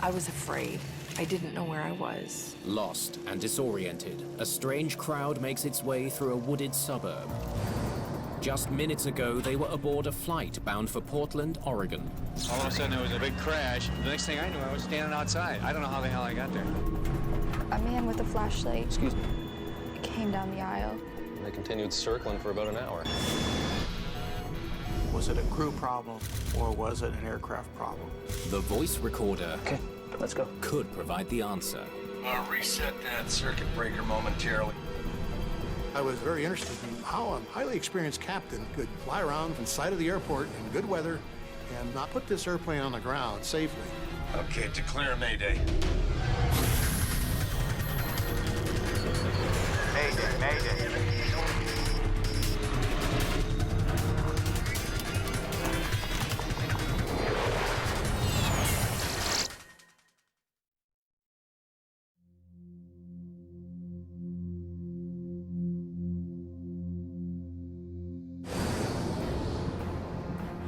I was afraid. I didn't know where I was. Lost and disoriented, a strange crowd makes its way through a wooded suburb. Just minutes ago, they were aboard a flight bound for Portland, Oregon. All of a sudden, there was a big crash. The next thing I knew, I was standing outside. I don't know how the hell I got there. A man with a flashlight Excuse me. came down the aisle. They continued circling for about an hour. Was it a crew problem, or was it an aircraft problem? The voice recorder Okay, let's go. could provide the answer. I'll reset that circuit breaker momentarily. I was very interested in how a highly experienced captain could fly around inside of the airport in good weather and not put this airplane on the ground safely. Okay, declare a Mayday. Mayday, Mayday.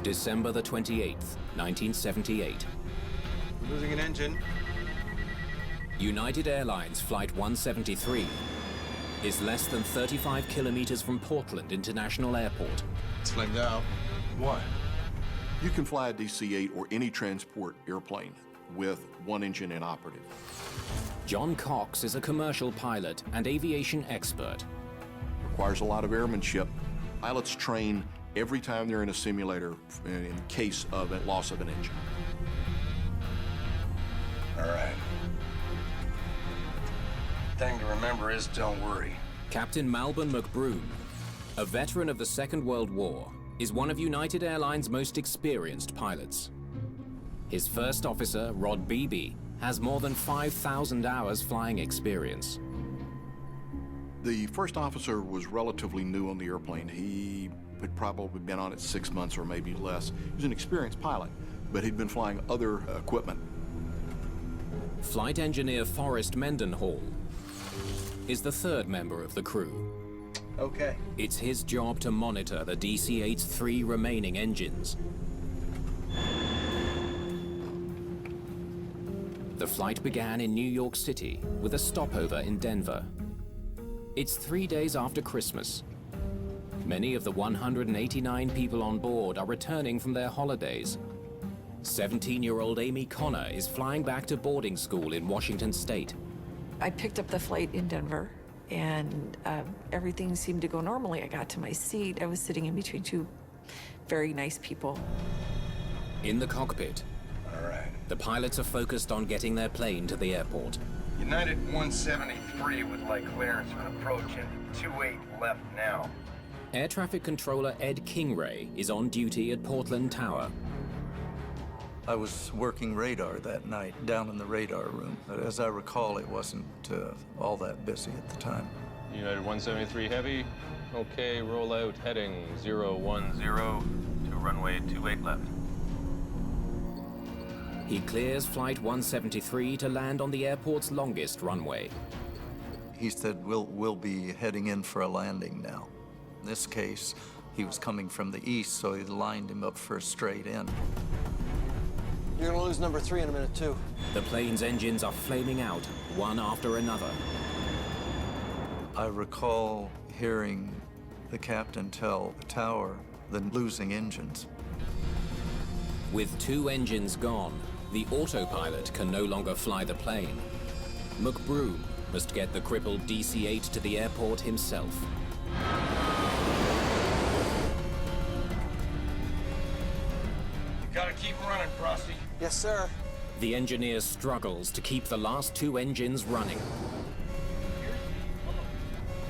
December the 28th, 1978. Losing an engine. United Airlines Flight 173 is less than 35 kilometers from Portland International Airport. It's flamed out. Why? You can fly a DC-8 or any transport airplane with one engine inoperative. John Cox is a commercial pilot and aviation expert. Requires a lot of airmanship. Pilots train every time they're in a simulator in case of a loss of an engine. All right. Thing to remember is don't worry. Captain Malcolm McBroom, a veteran of the Second World War, is one of United Airlines' most experienced pilots. His first officer, Rod Beebe, has more than 5,000 hours flying experience. The first officer was relatively new on the airplane. He had probably been on it 6 months or maybe less. He was an experienced pilot, but he'd been flying other equipment. Flight engineer Forrest Mendenhall is the third member of the crew. Okay. It's his job to monitor the DC-8's 3 remaining engines. The flight began in New York City with a stopover in Denver. It's 3 days after Christmas. Many of the 189 people on board are returning from their holidays. 17-year-old Amy Connor is flying back to boarding school in Washington State. I picked up the flight in Denver, and everything seemed to go normally. I got to my seat. I was sitting in between 2 very nice people. In the cockpit, All right. the pilots are focused on getting their plane to the airport. United 173 would like clearance for approach and 28 left now. Air traffic controller Ed Kingray is on duty at Portland Tower. I was working radar that night down in the radar room, but as I recall, it wasn't all that busy at the time. United 173 Heavy. Okay, roll out heading 010 to runway 28 left. He clears Flight 173 to land on the airport's longest runway. He said, we'll be heading in for a landing now. In this case, he was coming from the east, so he lined him up for a straight in. You're gonna lose number 3 in a minute, too. The plane's engines are flaming out, one after another. I recall hearing the captain tell the tower the losing engines. With 2 engines gone, the autopilot can no longer fly the plane. McBroom must get the crippled DC-8 to the airport himself. You gotta keep running, Frosty. Yes, sir. The engineer struggles to keep the last 2 engines running.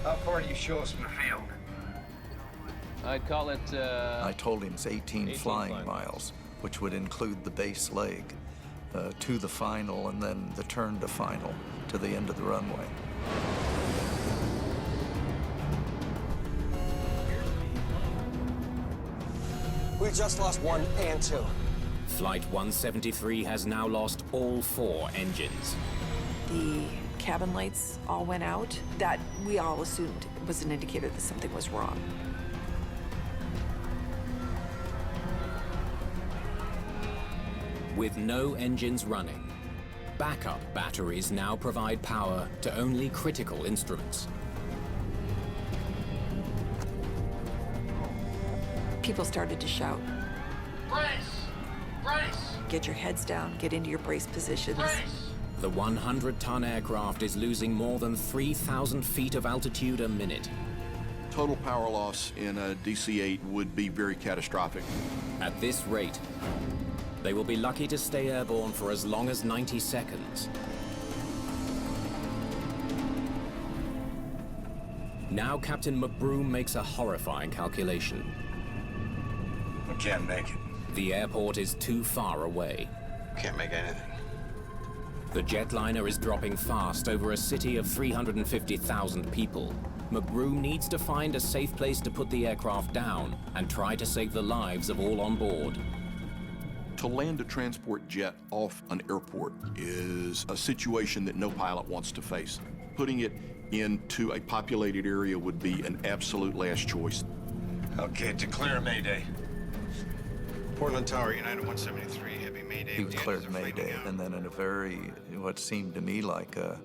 How far do you show us from the field? I'd call it, I told him it's 18 flying miles. miles, which would include the base leg to the final and then the turn to final to the end of the runway. We just lost 1 and 2. Flight 173 has now lost all 4 engines. The cabin lights all went out. That we all assumed was an indicator that something was wrong. With no engines running, Backup batteries now provide power to only critical instruments. People started to shout, Brace! Brace! get your heads down, get into your brace positions. Brace! The 100-ton aircraft is losing more than 3,000 feet of altitude a minute. Total power loss in a DC-8 would be very catastrophic. At this rate, they will be lucky to stay airborne for as long as 90 seconds. Now Captain McBroom makes a horrifying calculation. We can't make it. The airport is too far away. Can't make anything. The jetliner is dropping fast over a city of 350,000 people. McBroom needs to find a safe place to put the aircraft down and try to save the lives of all on board. To land a transport jet off an airport is a situation that no pilot wants to face. Putting it into a populated area would be an absolute last choice. Okay, declare Mayday. Portland Tower, United 173, heavy Mayday. He declared Mayday, and then in a very, what seemed to me like a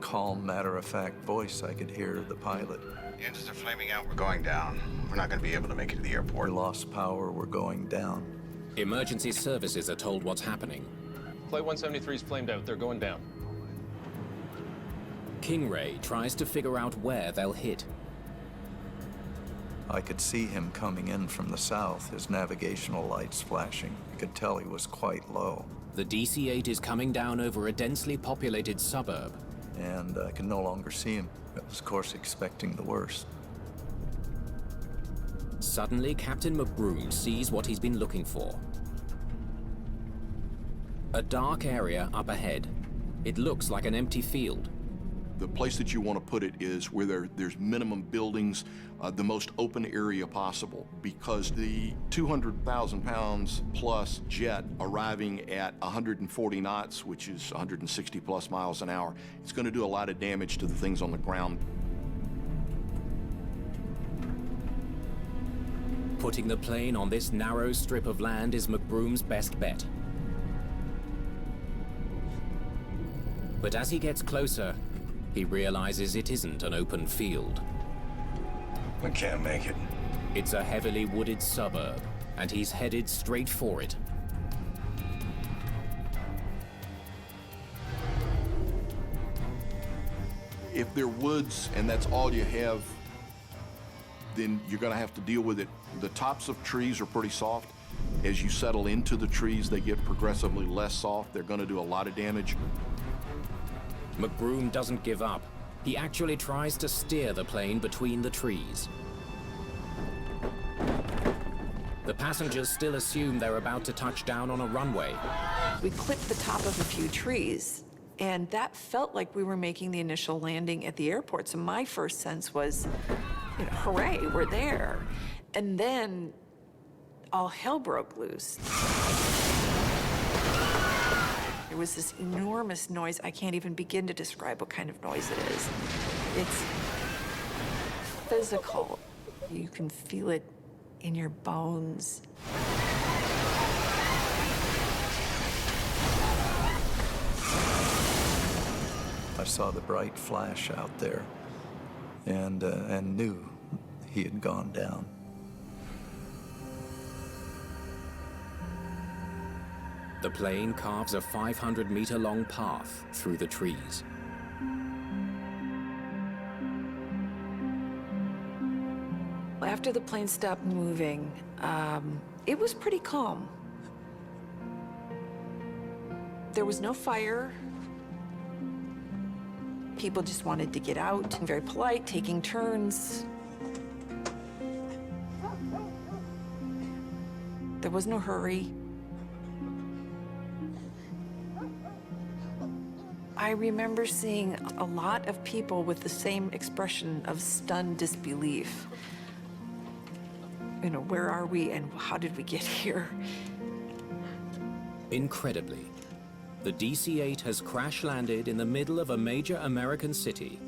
calm, matter-of-fact voice, I could hear the pilot. The engines are flaming out. We're going down. We're not going to be able to make it to the We airport. lost power, we're going down. Emergency services are told what's happening. Flight 173's flamed out. They're going down. Kingray tries to figure out where they'll hit. I could see him coming in from the south, his navigational lights flashing. I could tell he was quite low, The DC-8 is coming down over a densely populated suburb. and I could no longer see him. I was, of course, expecting the worst. Suddenly, Captain McBroom sees what he's been looking for. A dark area up ahead. It looks like an empty field. The place that you want to put it is where there's minimum buildings, the most open area possible, because the 200,000 pounds plus jet arriving at 140 knots, which is 160 plus miles an hour, it's going to do a lot of damage to the things on the ground. Putting the plane on this narrow strip of land is McBroom's best bet. But as he gets closer, he realizes it isn't an open field. We can't make it. It's a heavily wooded suburb, and he's headed straight for it. If they're woods and that's all you have, then you're going to have to deal with it. The tops of trees are pretty soft. As you settle into the trees, they get progressively less soft. They're going to do a lot of damage. McBroom doesn't give up. He actually tries to steer the plane between the trees. The passengers still assume they're about to touch down on a runway. We clipped the top of a few trees, and that felt like we were making the initial landing at the airport. So my first sense was, hooray, we're there. And then all hell broke loose. There was this enormous noise. I can't even begin to describe what kind of noise it is. It's physical. You can feel it in your bones. I saw the bright flash out there, and knew he had gone down. The plane carves a 500-meter-long path through the trees. After the plane stopped moving, it was pretty calm. There was no fire. People just wanted to get out, and very polite, taking turns. There was no hurry. I remember seeing a lot of people with the same expression of stunned disbelief. Where are we and how did we get here? Incredibly, the DC-8 has crash-landed in the middle of a major American city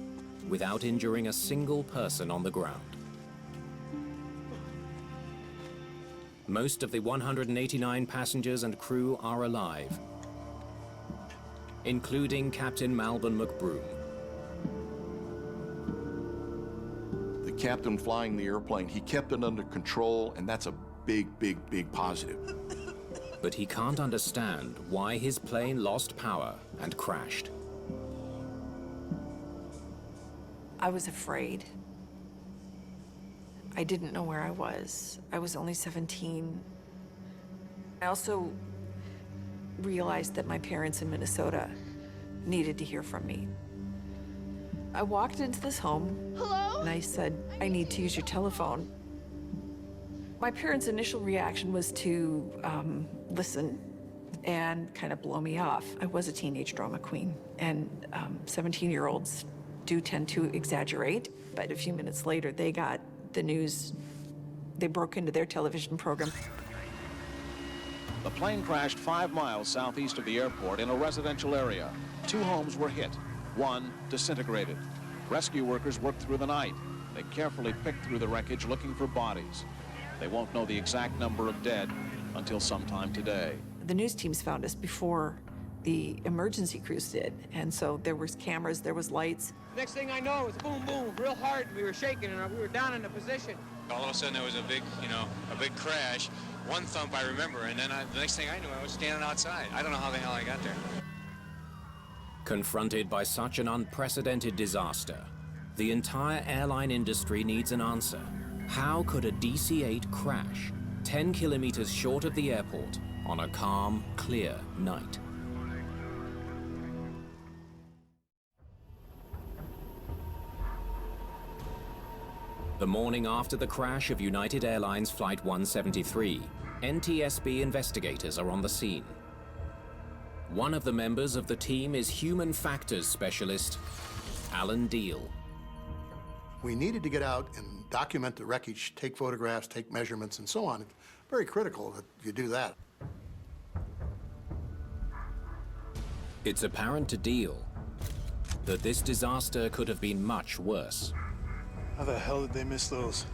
without injuring a single person on the ground. Most of the 189 passengers and crew are alive. including Captain Malvin McBroom. The captain flying the airplane, he kept it under control, and that's a big, big, big positive. But he can't understand why his plane lost power and crashed. I was afraid. I didn't know where I was. I was only 17. I also realized that my parents in Minnesota needed to hear from me. I walked into this home. Hello? And I said, I need to use your telephone. My parents' initial reaction was to listen and kind of blow me off. I was a teenage drama queen, and 17-year-olds do tend to exaggerate. But a few minutes later, they got the news. They broke into their television program. The plane crashed 5 miles southeast of the airport in a residential area. 2 homes were hit. 1 disintegrated. Rescue workers worked through the night. They carefully picked through the wreckage looking for bodies. They won't know the exact number of dead until sometime today. The news teams found us before the emergency crews did, and so there was cameras, there was lights. Next thing I know, it was boom, boom, real hard. We were shaking, and we were down in a position. All of a sudden, there was a big, a big crash. One thump, I remember, and then the next thing I knew, I was standing outside. I don't know how the hell I got there. Confronted by such an unprecedented disaster, the entire airline industry needs an answer. How could a DC-8 crash 10 kilometers short of the airport on a calm, clear night? The morning after the crash of United Airlines Flight 173, NTSB investigators are on the scene. One of the members of the team is human factors specialist Alan Deal. We needed to get out and document the wreckage, take photographs, take measurements, and so on. It's very critical that you do that. It's apparent to Deal that this disaster could have been much worse. How the hell did they miss those?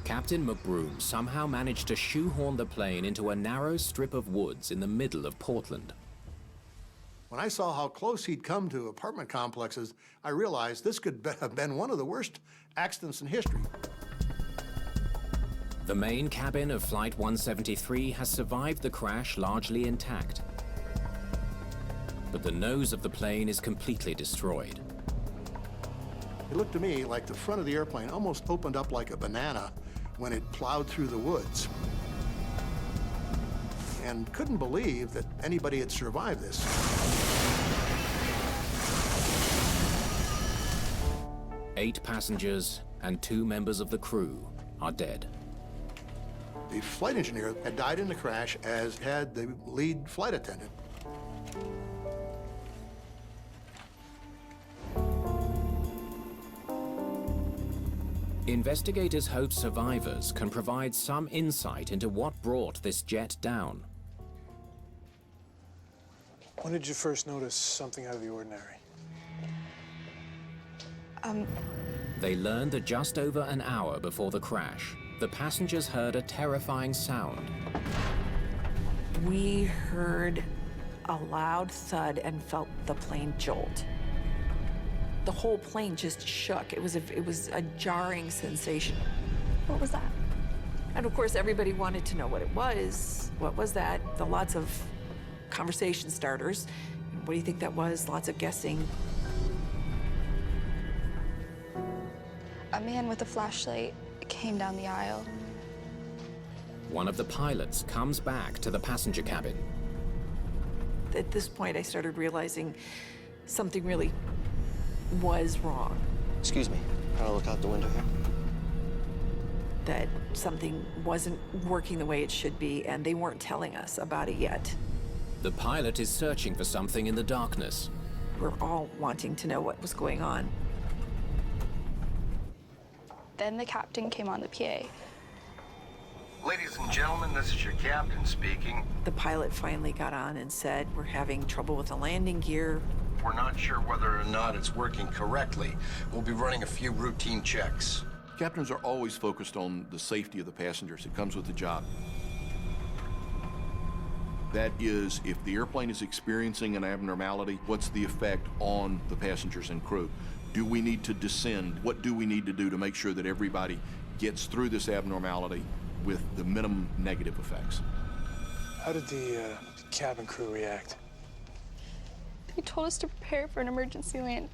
Captain McBroom somehow managed to shoehorn the plane into a narrow strip of woods in the middle of Portland. When I saw how close he'd come to apartment complexes, I realized this could have been one of the worst accidents in history. The main cabin of Flight 173 has survived the crash largely intact. But the nose of the plane is completely destroyed. It looked to me like the front of the airplane almost opened up like a banana when it plowed through the woods. And couldn't believe that anybody had survived this. 8 passengers and 2 members of the crew are dead. The flight engineer had died in the crash, as had the lead flight attendant. Investigators hope survivors can provide some insight into what brought this jet down. When did you first notice something out of the ordinary? They learned that just over an hour before the crash, the passengers heard a terrifying sound. We heard a loud thud and felt the plane jolt. The whole plane just shook. It was a jarring sensation. What was that? And of course, everybody wanted to know what it was. What was that? The lots of conversation starters. What do you think that was? Lots of guessing. A man with a flashlight came down the aisle. One of the pilots comes back to the passenger cabin. At this point, I started realizing something really was wrong. Excuse me, can I look out the window here? That something wasn't working the way it should be, and they weren't telling us about it yet. The pilot is searching for something in the darkness. We're all wanting to know what was going on. Then the captain came on the PA. Ladies and gentlemen, this is your captain speaking. The pilot finally got on and said, we're having trouble with the landing gear. We're not sure whether or not it's working correctly. We'll be running a few routine checks. Captains are always focused on the safety of the passengers. It comes with the job. That is, if the airplane is experiencing an abnormality, what's the effect on the passengers and crew? Do we need to descend? What do we need to do to make sure that everybody gets through this abnormality with the minimum negative effects? How did the cabin crew react? They told us to prepare for an emergency landing.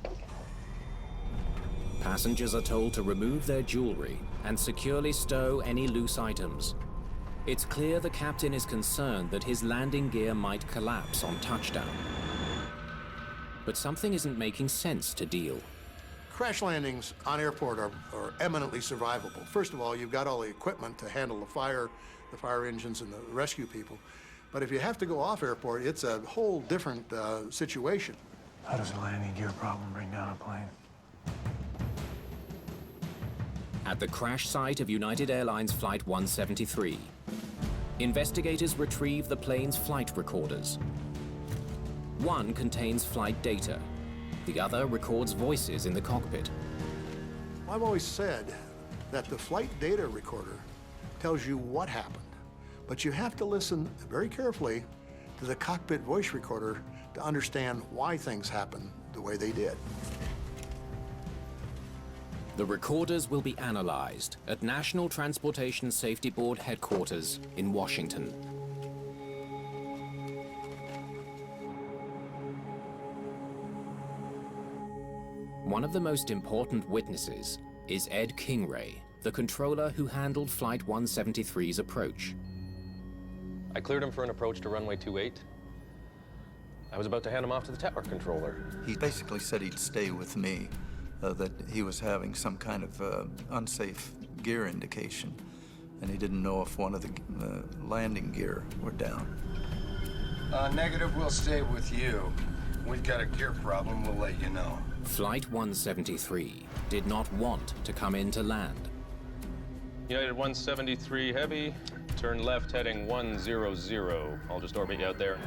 Passengers are told to remove their jewelry and securely stow any loose items. It's clear the captain is concerned that his landing gear might collapse on touchdown. But something isn't making sense to Deal. Crash landings on airport are eminently survivable. First of all, you've got all the equipment to handle the fire engines and the rescue people. But if you have to go off airport, it's a whole different situation. How does a landing gear problem bring down a plane? At the crash site of United Airlines Flight 173, investigators retrieve the plane's flight recorders. One contains flight data. The other records voices in the cockpit. I've always said that the flight data recorder tells you what happened, but you have to listen very carefully to the cockpit voice recorder to understand why things happened the way they did. The recorders will be analyzed at National Transportation Safety Board headquarters in Washington. One of the most important witnesses is Ed Kingray, the controller who handled Flight 173's approach. I cleared him for an approach to runway 28. I was about to hand him off to the tower controller. He basically said he'd stay with me, that he was having some kind of unsafe gear indication, and he didn't know if one of the landing gear were down. Negative, we'll stay with you. We've got a gear problem, we'll let you know. Flight 173 did not want to come in to land. United 173 Heavy, turn left heading 100. I'll just orbit you out there.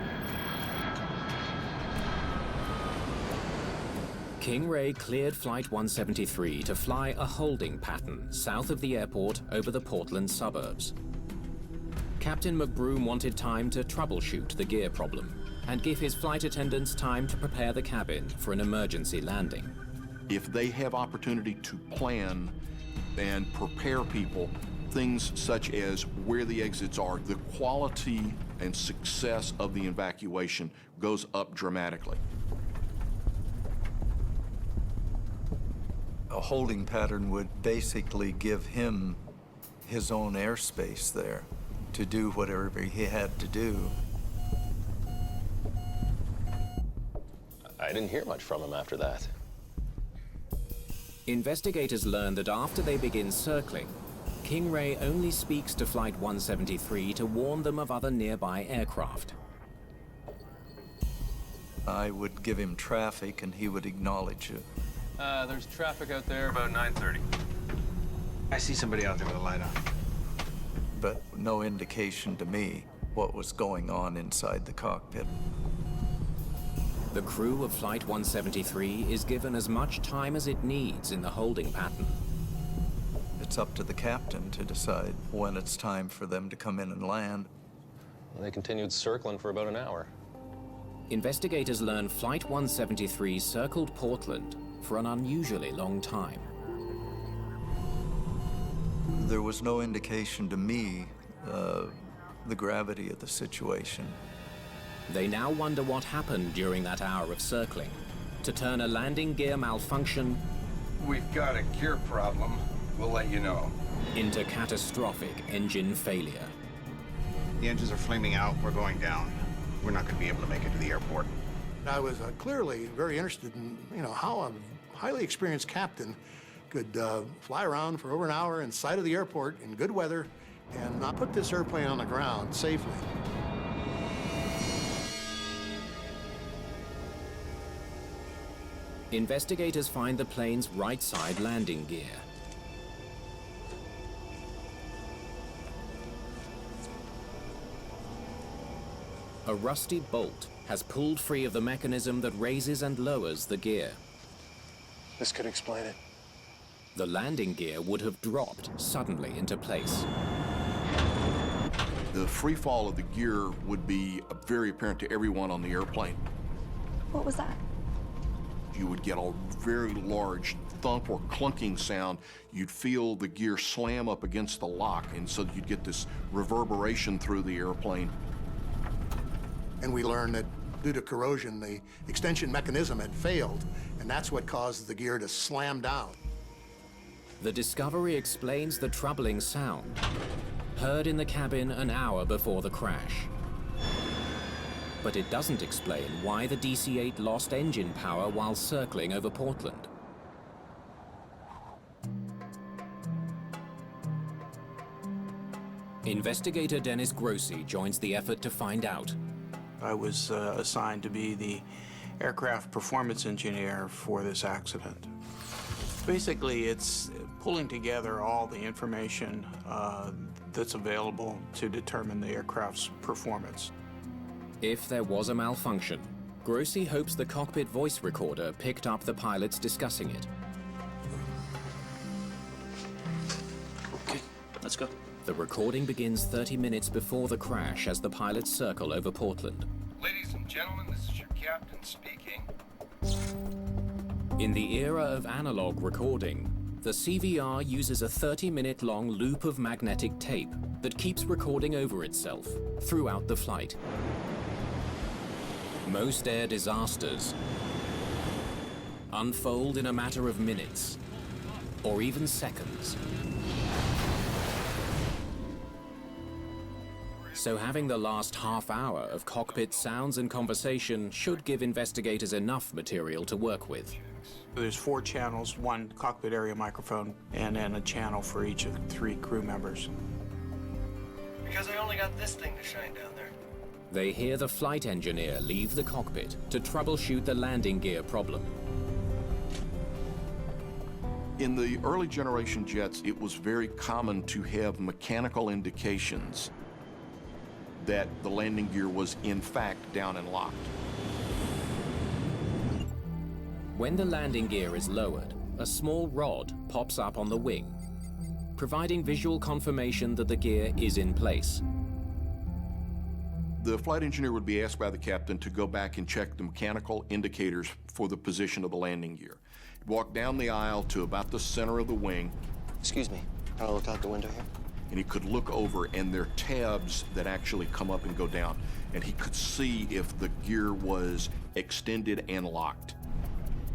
Kingray cleared Flight 173 to fly a holding pattern south of the airport over the Portland suburbs. Captain McBroom wanted time to troubleshoot the gear problem and give his flight attendants time to prepare the cabin for an emergency landing. If they have opportunity to plan and prepare people, things such as where the exits are, the quality and success of the evacuation goes up dramatically. A holding pattern would basically give him his own airspace there to do whatever he had to do. I didn't hear much from him after that. Investigators learn that after they begin circling, Kingray only speaks to Flight 173 to warn them of other nearby aircraft. I would give him traffic and he would acknowledge it. There's traffic out there about 9:30. I see somebody out there with a light on. But no indication to me what was going on inside the cockpit. The crew of Flight 173 is given as much time as it needs in the holding pattern. It's up to the captain to decide when it's time for them to come in and land. They continued circling for about an hour. Investigators learn Flight 173 circled Portland for an unusually long time. There was no indication to me the gravity of the situation. They now wonder what happened during that hour of circling to turn a landing gear malfunction We've got a gear problem, we'll let you know. into catastrophic engine failure. The engines are flaming out, we're going down. We're not going to be able to make it to the airport. I was clearly very interested in, how a highly experienced captain could fly around for over an hour in sight of the airport in good weather and not put this airplane on the ground safely. Investigators find the plane's right side landing gear. A rusty bolt has pulled free of the mechanism that raises and lowers the gear. This could explain it. The landing gear would have dropped suddenly into place. The free fall of the gear would be very apparent to everyone on the airplane. What was that? You would get a very large thump or clunking sound. You'd feel the gear slam up against the lock, and so you'd get this reverberation through the airplane. And we learned that due to corrosion, the extension mechanism had failed, and that's what caused the gear to slam down. The discovery explains the troubling sound, heard in the cabin an hour before the crash. But it doesn't explain why the DC-8 lost engine power while circling over Portland. Investigator Dennis Grossi joins the effort to find out. I was assigned to be the aircraft performance engineer for this accident. Basically, it's pulling together all the information that's available to determine the aircraft's performance. If there was a malfunction, Grossi hopes the cockpit voice recorder picked up the pilots discussing it. Okay, let's go. The recording begins 30 minutes before the crash as the pilots circle over Portland. Ladies and gentlemen, this is your captain speaking. In the era of analog recording, the CVR uses a 30-minute-long loop of magnetic tape that keeps recording over itself throughout the flight. Most air disasters unfold in a matter of minutes or even seconds. So having the last half hour of cockpit sounds and conversation should give investigators enough material to work with. There's 4 channels, 1 cockpit area microphone, and then a channel for each of 3 crew members. Because I only got this thing to shine down there. They hear the flight engineer leave the cockpit to troubleshoot the landing gear problem. In the early generation jets, it was very common to have mechanical indications that the landing gear was in fact down and locked. When the landing gear is lowered, a small rod pops up on the wing, providing visual confirmation that the gear is in place. The flight engineer would be asked by the captain to go back and check the mechanical indicators for the position of the landing gear. He'd walk down the aisle to about the center of the wing. Excuse me, can I look out the window here? And he could look over, and there are tabs that actually come up and go down. And he could see if the gear was extended and locked.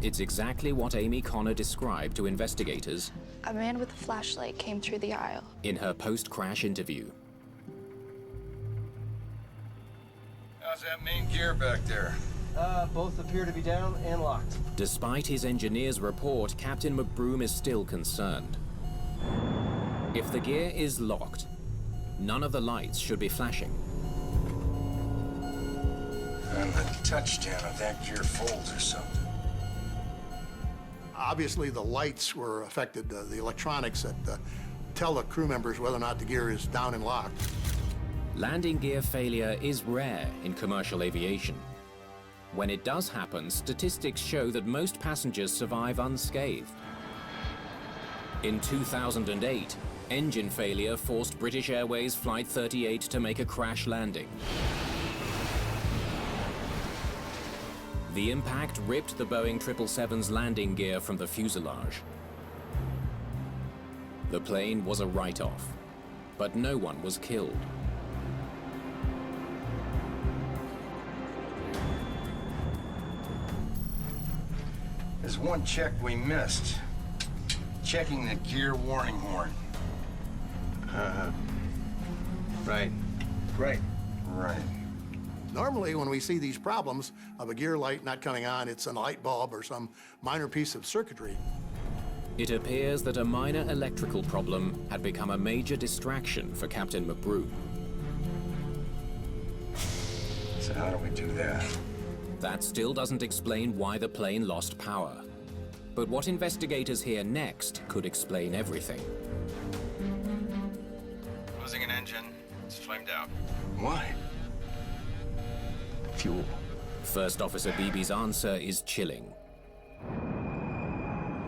It's exactly what Amy Connor described to investigators. A man with a flashlight came through the aisle. In her post-crash interview. How's that main gear back there? Both appear to be down and locked. Despite his engineer's report, Captain McBroom is still concerned. If the gear is locked, none of the lights should be flashing. And the touchdown of that gear folds or something. Obviously, the lights were affected, the electronics that tell the crew members whether or not the gear is down and locked. Landing gear failure is rare in commercial aviation. When it does happen, statistics show that most passengers survive unscathed. In 2008, engine failure forced British Airways Flight 38 to make a crash landing. The impact ripped the Boeing 777's landing gear from the fuselage. The plane was a write-off, but no one was killed. There's one check we missed. Checking the gear warning horn. Right. Normally, when we see these problems of a gear light not coming on, it's a light bulb or some minor piece of circuitry. It appears that a minor electrical problem had become a major distraction for Captain McBroom. So how do we do that? That still doesn't explain why the plane lost power. But what investigators hear next could explain everything. Losing an engine. It's flamed out. Why? Fuel. First Officer Beebe's answer is chilling.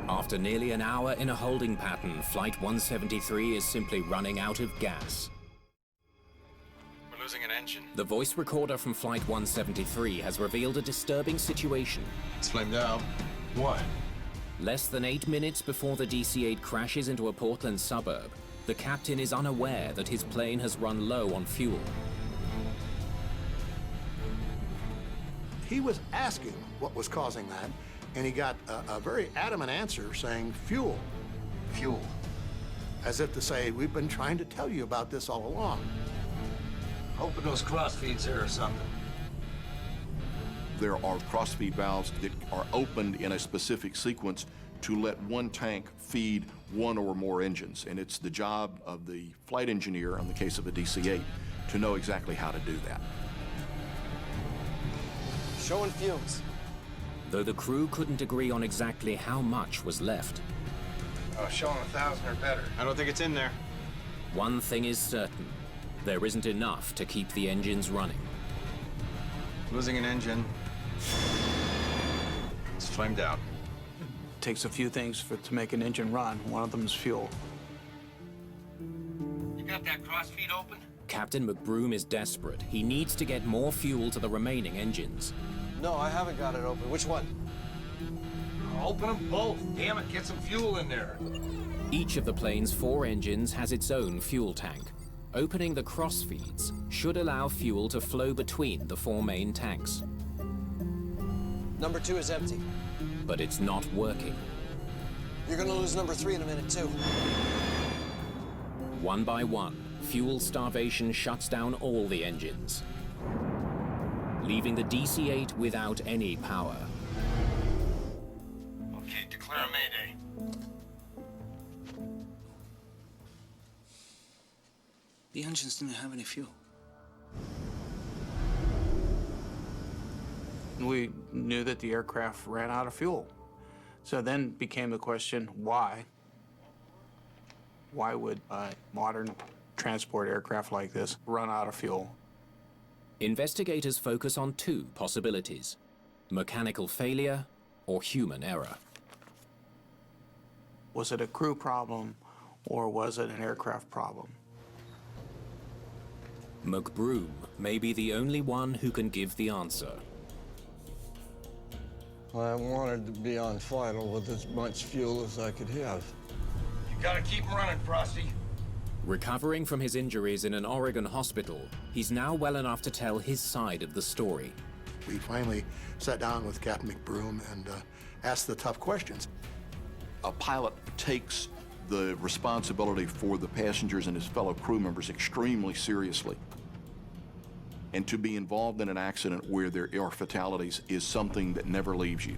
After nearly an hour in a holding pattern, Flight 173 is simply running out of gas. Losing an engine. The voice recorder from Flight 173 has revealed a disturbing situation. It's flamed out. What? Less than 8 minutes before the DC-8 crashes into a Portland suburb, the captain is unaware that his plane has run low on fuel. He was asking what was causing that, and he got a very adamant answer saying fuel. Fuel. As if to say, we've been trying to tell you about this all along. Open those cross feeds there or something. There are crossfeed valves that are opened in a specific sequence to let one tank feed one or more engines. And it's the job of the flight engineer, in the case of a DC-8, to know exactly how to do that. Showing fumes. Though the crew couldn't agree on exactly how much was left. Oh, showing 1,000 or better. I don't think it's in there. One thing is certain. There isn't enough to keep the engines running. Losing an engine. It's flamed out. Takes a few things to make an engine run. One of them is fuel. You got that cross feed open? Captain McBroom is desperate. He needs to get more fuel to the remaining engines. No, I haven't got it open. Which one? Open them both. Damn it, get some fuel in there. Each of the plane's 4 engines has its own fuel tank. Opening the cross feeds should allow fuel to flow between the 4 main tanks. Number 2 is empty. But it's not working. You're gonna lose number 3 in a minute, too. One by one, fuel starvation shuts down all the engines, leaving the DC-8 without any power. Okay, declare a Mayday. The engines didn't have any fuel. We knew that the aircraft ran out of fuel. So then became the question, why? Why would a modern transport aircraft like this run out of fuel? Investigators focus on 2 possibilities: mechanical failure or human error. Was it a crew problem or was it an aircraft problem? McBroom may be the only one who can give the answer. I wanted to be on final with as much fuel as I could have. You gotta keep running, Frosty. Recovering from his injuries in an Oregon hospital, he's now well enough to tell his side of the story. We finally sat down with Captain McBroom and asked the tough questions. A pilot takes the responsibility for the passengers and his fellow crew members extremely seriously. And to be involved in an accident where there are fatalities is something that never leaves you.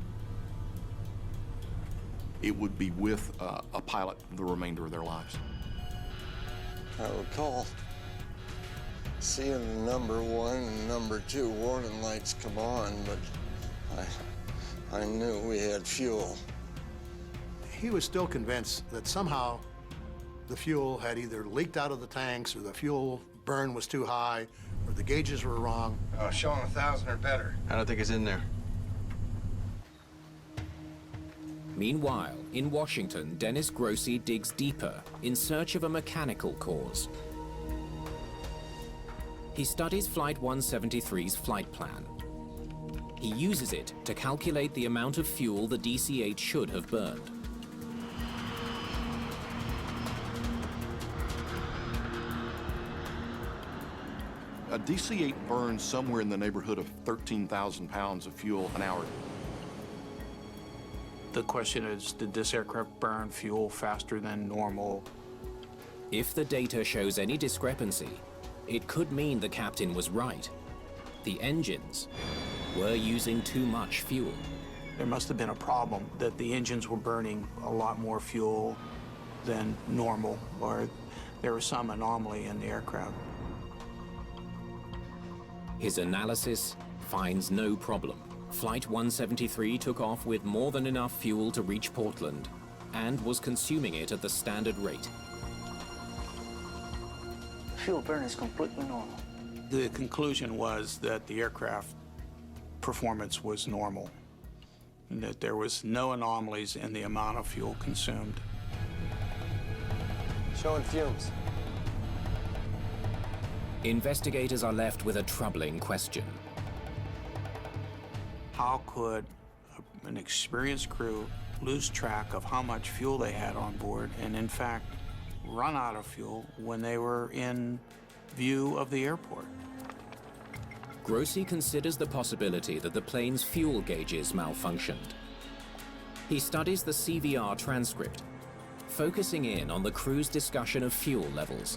It would be with a pilot the remainder of their lives. I recall seeing the number 1 and number 2 warning lights come on, but I knew we had fuel. He was still convinced that somehow the fuel had either leaked out of the tanks or the fuel burn was too high or the gauges were wrong. Oh, showing 1,000 or better. I don't think it's in there. Meanwhile, in Washington, Dennis Grossi digs deeper in search of a mechanical cause. He studies Flight 173's flight plan. He uses it to calculate the amount of fuel the DC-8 should have burned. A DC-8 burns somewhere in the neighborhood of 13,000 pounds of fuel an hour. The question is, did this aircraft burn fuel faster than normal? If the data shows any discrepancy, it could mean the captain was right. The engines were using too much fuel. There must have been a problem that the engines were burning a lot more fuel than normal, or there was some anomaly in the aircraft. His analysis finds no problem. Flight 173 took off with more than enough fuel to reach Portland and was consuming it at the standard rate. Fuel burn is completely normal. The conclusion was that the aircraft performance was normal, and that there was no anomalies in the amount of fuel consumed. Showing fumes. Investigators are left with a troubling question. How could an experienced crew lose track of how much fuel they had on board and, in fact, run out of fuel when they were in view of the airport? Grossi considers the possibility that the plane's fuel gauges malfunctioned. He studies the CVR transcript, focusing in on the crew's discussion of fuel levels.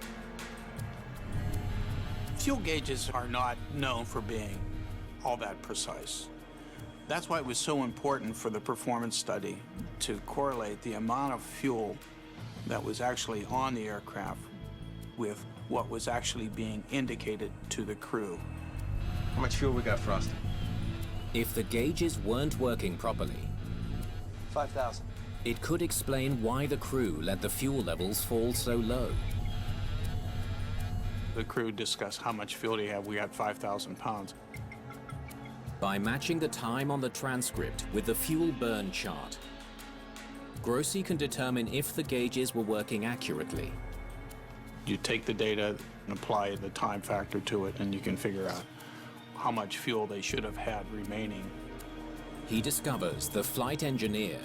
Fuel gauges are not known for being all that precise. That's why it was so important for the performance study to correlate the amount of fuel that was actually on the aircraft with what was actually being indicated to the crew. How much fuel we got, Frosty? If the gauges weren't working properly, 5,000. it could explain why the crew let the fuel levels fall so low. The crew discussed how much fuel do you have. We had 5,000 pounds. By matching the time on the transcript with the fuel burn chart, Grossi can determine if the gauges were working accurately. You take the data and apply the time factor to it, and you can figure out how much fuel they should have had remaining. He discovers the flight engineer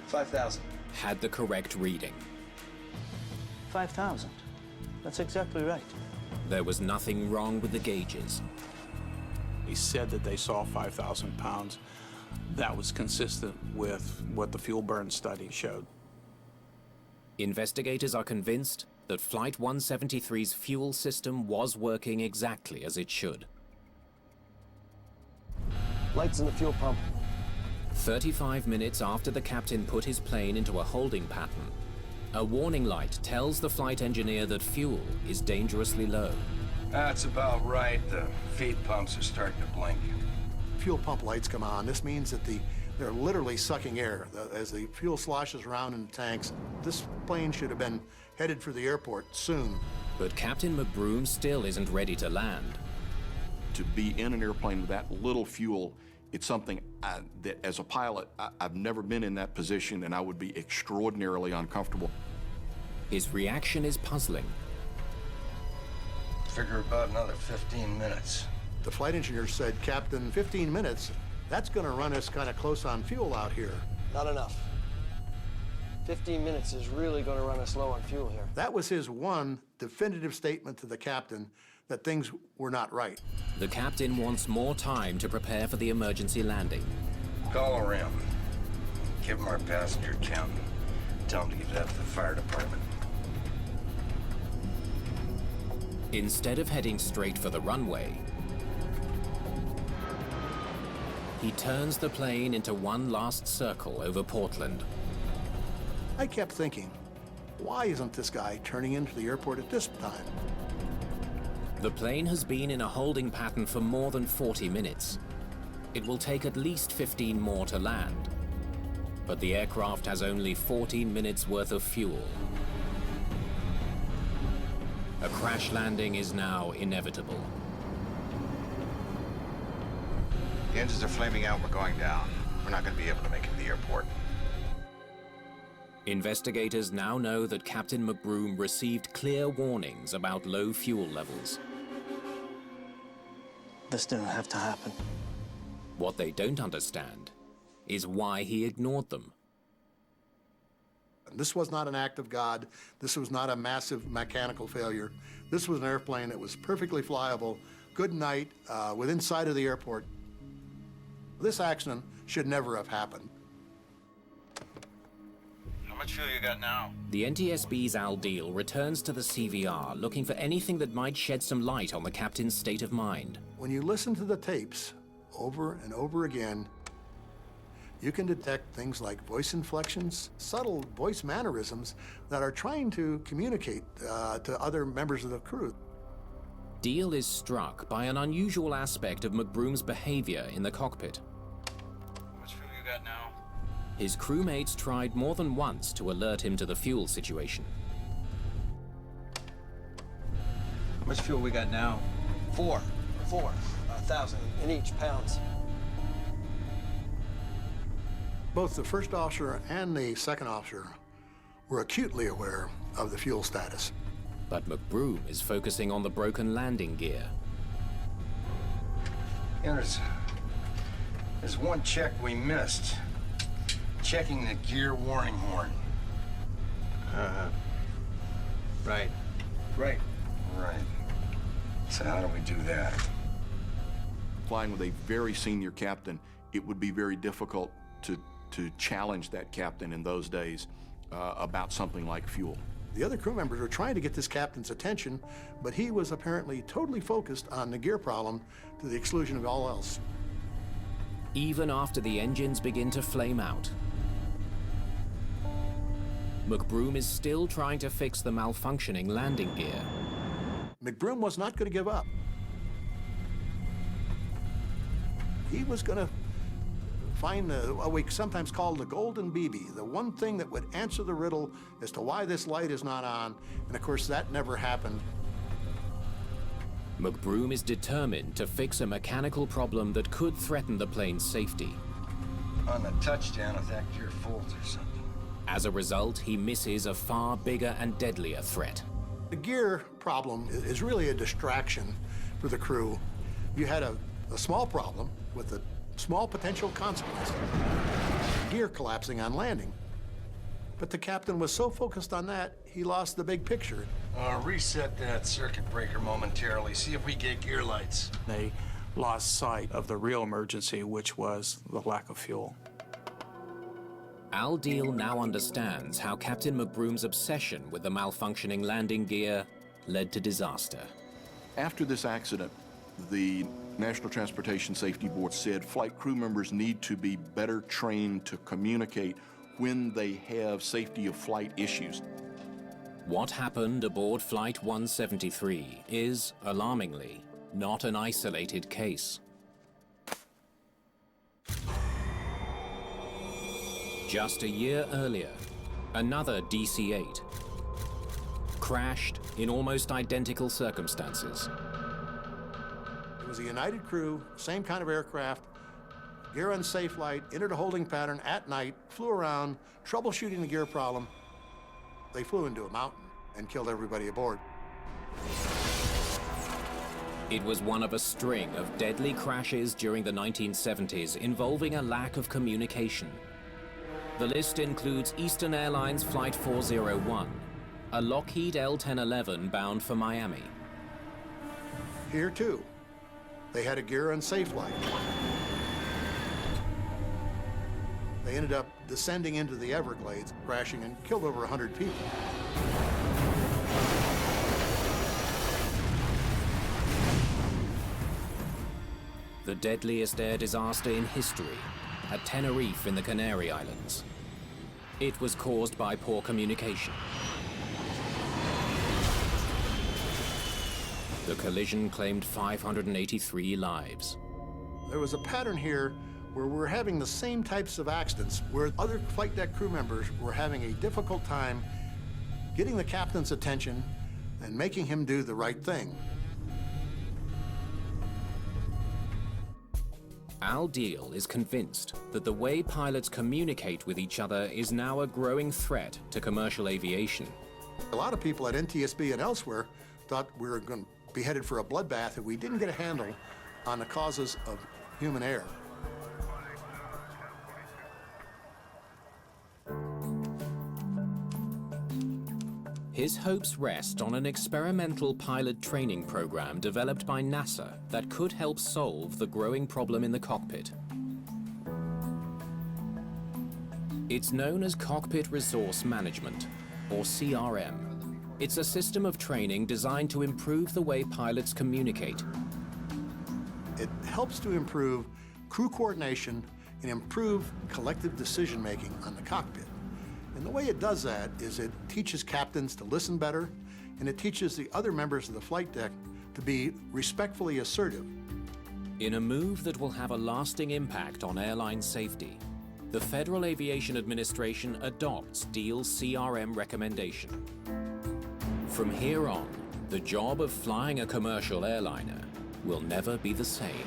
5,000. had the correct reading. 5,000. That's exactly right. There was nothing wrong with the gauges. He said that they saw 5,000 pounds. That was consistent with what the fuel burn study showed. Investigators are convinced that Flight 173's fuel system was working exactly as it should. Lights in the fuel pump. 35 minutes after the captain put his plane into a holding pattern, a warning light tells the flight engineer that fuel is dangerously low. That's about right. The feed pumps are starting to blink. Fuel pump lights come on. This means that they're literally sucking air. As the fuel sloshes around in the tanks, this plane should have been headed for the airport soon. But Captain McBroom still isn't ready to land. To be in an airplane with that little fuel, it's something that as a pilot, I've never been in that position, and I would be extraordinarily uncomfortable. His reaction is puzzling. Figure about another 15 minutes. The flight engineer said, Captain, 15 minutes, that's gonna run us kind of close on fuel out here. Not enough. 15 minutes is really going to run us low on fuel here. That was his one definitive statement to the captain that things were not right. The captain wants more time to prepare for the emergency landing. Call around. Give him our passenger count. Tell him to give that to the fire department. Instead of heading straight for the runway, he turns the plane into one last circle over Portland. I kept thinking, why isn't this guy turning into the airport at this time? The plane has been in a holding pattern for more than 40 minutes. It will take at least 15 more to land, but the aircraft has only 14 minutes worth of fuel. A crash landing is now inevitable. The engines are flaming out. We're going down. We're not going to be able to make it to the airport. Investigators now know that Captain McBroom received clear warnings about low fuel levels. This didn't have to happen. What they don't understand is why he ignored them. This was not an act of God. This was not a massive mechanical failure. This was an airplane that was perfectly flyable, good night, within sight of the airport. This accident should never have happened. How much fuel you got now? The NTSB's Al Deal returns to the CVR looking for anything that might shed some light on the captain's state of mind. When you listen to the tapes over and over again, you can detect things like voice inflections, subtle voice mannerisms that are trying to communicate to other members of the crew. Deal is struck by an unusual aspect of McBroom's behavior in the cockpit. How much fuel you got now? His crewmates tried more than once to alert him to the fuel situation. How much fuel we got now? 4,000 in each pounds. Both the first officer and the second officer were acutely aware of the fuel status. But McBroom is focusing on the broken landing gear. Yeah, there's one check we missed. Checking the gear warning horn. Right. Right. So how do we do that? Flying with a very senior captain, it would be very difficult to challenge that captain in those days about something like fuel. The other crew members were trying to get this captain's attention, but he was apparently totally focused on the gear problem to the exclusion of all else. Even after the engines begin to flame out, McBroom is still trying to fix the malfunctioning landing gear. McBroom was not going to give up. He was going to find what we sometimes call the golden BB, the one thing that would answer the riddle as to why this light is not on, and of course that never happened. McBroom is determined to fix a mechanical problem that could threaten the plane's safety. On the touchdown if that gear folds or something. As a result, he misses a far bigger and deadlier threat. The gear problem is really a distraction for the crew. You had a small problem with a small potential consequence, gear collapsing on landing. But the captain was so focused on that, he lost the big picture. Reset that circuit breaker momentarily, see if we get gear lights. They lost sight of the real emergency, which was the lack of fuel. Al Deal now understands how Captain McBroom's obsession with the malfunctioning landing gear led to disaster. After this accident, the National Transportation Safety Board said flight crew members need to be better trained to communicate when they have safety of flight issues. What happened aboard Flight 173 is, alarmingly, not an isolated case. Just a year earlier, another DC-8 crashed in almost identical circumstances. It was a United crew, same kind of aircraft, gear unsafe flight, entered a holding pattern at night, flew around, troubleshooting the gear problem. They flew into a mountain and killed everybody aboard. It was one of a string of deadly crashes during the 1970s involving a lack of communication. The list includes Eastern Airlines Flight 401, a Lockheed L-1011 bound for Miami. Here, too, they had a gear unsafe flight. They ended up descending into the Everglades, crashing and killed over 100 people. The deadliest air disaster in history at Tenerife in the Canary Islands. It was caused by poor communication. The collision claimed 583 lives. There was a pattern here where we're having the same types of accidents, where other flight deck crew members were having a difficult time getting the captain's attention and making him do the right thing. Al Deal is convinced that the way pilots communicate with each other is now a growing threat to commercial aviation. A lot of people at NTSB and elsewhere thought we were going to be headed for a bloodbath if we didn't get a handle on the causes of human error. His hopes rest on an experimental pilot training program developed by NASA that could help solve the growing problem in the cockpit. It's known as Cockpit Resource Management, or CRM. It's a system of training designed to improve the way pilots communicate. It helps to improve crew coordination and improve collective decision-making on the cockpit. And the way it does that is it teaches captains to listen better, and it teaches the other members of the flight deck to be respectfully assertive. In a move that will have a lasting impact on airline safety, the Federal Aviation Administration adopts Deal's CRM recommendation. From here on, the job of flying a commercial airliner will never be the same.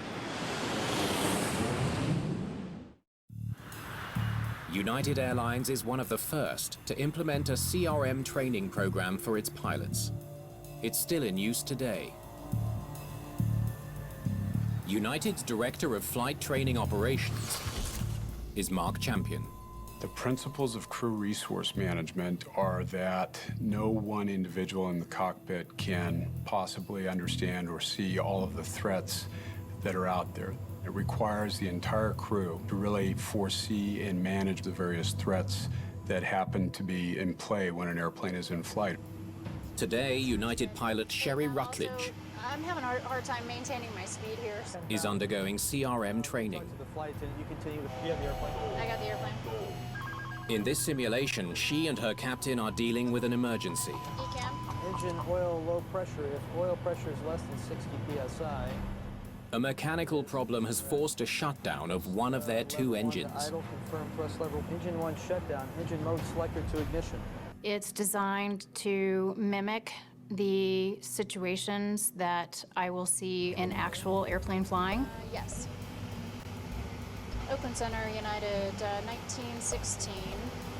United Airlines is one of the first to implement a CRM training program for its pilots. It's still in use today. United's Director of Flight Training Operations is Mark Champion. The principles of crew resource management are that no one individual in the cockpit can possibly understand or see all of the threats that are out there. It requires the entire crew to really foresee and manage the various threats that happen to be in play when an airplane is in flight. Today, United pilot Sherry Rutledge I'm having a hard time maintaining my speed here. is undergoing CRM training. The flight attendant, you continue with you have the airplane. I got the airplane. In this simulation, she and her captain are dealing with an emergency. ECAM. Engine oil low pressure. If oil pressure is less than 60 psi. A mechanical problem has forced a shutdown of one of their two engines. Idle, confirm thrust level. Engine 1 shutdown. Engine mode selector to ignition. It's designed to mimic the situations that I will see in actual airplane flying. Yes. Oakland Center, United, 1916.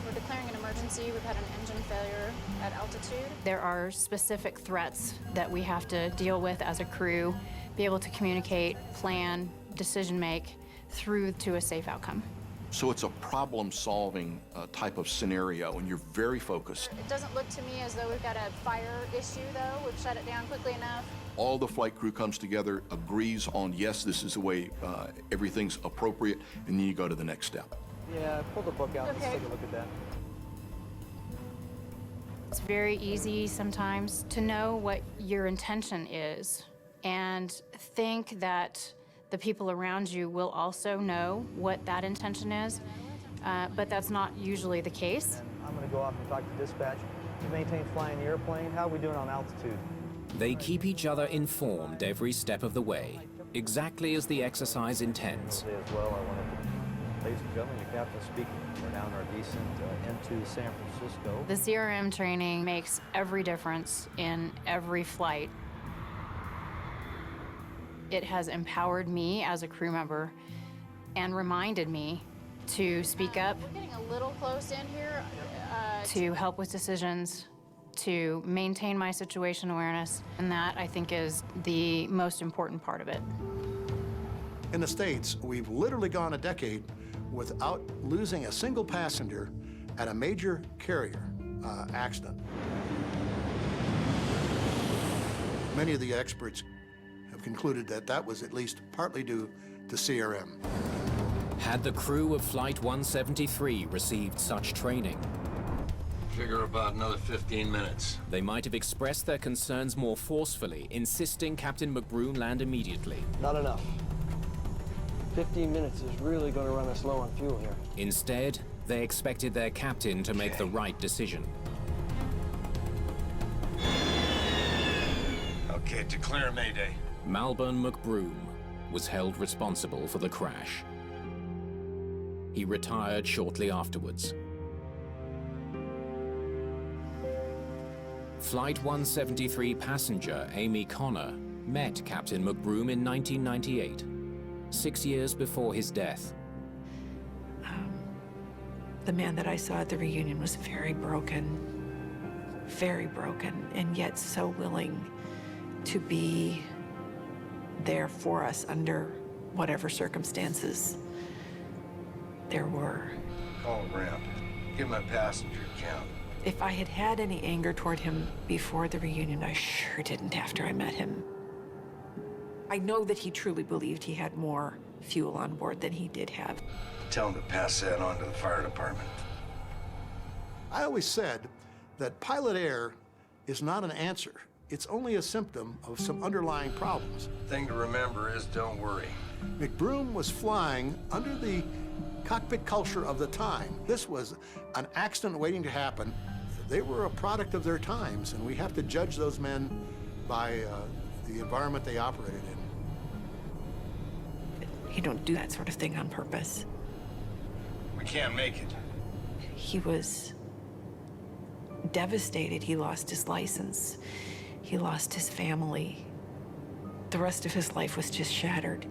We're declaring an emergency. We've had an engine failure at altitude. There are specific threats that we have to deal with as a crew, be able to communicate, plan, decision make through to a safe outcome. So it's a problem-solving type of scenario, and you're very focused. It doesn't look to me as though we've got a fire issue, though. We've shut it down quickly enough. All the flight crew comes together, agrees on, yes, this is the way everything's appropriate, and then you go to the next step. Yeah, pull the book out. Let's take a look at that. It's very easy sometimes to know what your intention is and think that the people around you will also know what that intention is, but that's not usually the case. And I'm going to go off and talk to dispatch to maintain flying the airplane. How are we doing on altitude? They keep each other informed every step of the way, exactly as the exercise intends. As well, I wanted to, ladies and gentlemen, your captain speaking. We're now in our descent into San Francisco. The CRM training makes every difference in every flight. It has empowered me as a crew member and reminded me to speak up. We're getting a little close in here. To help with decisions, to maintain my situation awareness, and that, I think, is the most important part of it. In the States, we've literally gone a decade without losing a single passenger at a major carrier accident. Many of the experts have concluded that that was at least partly due to CRM. Had the crew of Flight 173 received such training, Figure about another 15 minutes. they might have expressed their concerns more forcefully, insisting Captain McBroom land immediately. Not enough. 15 minutes is really going to run us low on fuel here. Instead, they expected their captain to make the right decision. Okay, declare Mayday. Malburn McBroom was held responsible for the crash. He retired shortly afterwards. Flight 173 passenger Amy Connor met Captain McBroom in 1998, 6 years before his death. The man that I saw at the reunion was very broken, and yet so willing to be there for us under whatever circumstances there were. Call around. Give my passenger count. If I had had any anger toward him before the reunion, I sure didn't after I met him. I know that he truly believed he had more fuel on board than he did have. Tell him to pass that on to the fire department. I always said that pilot error is not an answer. It's only a symptom of some underlying problems. Thing to remember is don't worry. McBroom was flying under the cockpit culture of the time. This was an accident waiting to happen. They were a product of their times, and we have to judge those men by the environment they operated in. You don't do that sort of thing on purpose. We can't make it. He was devastated. He lost his license. He lost his family. The rest of his life was just shattered.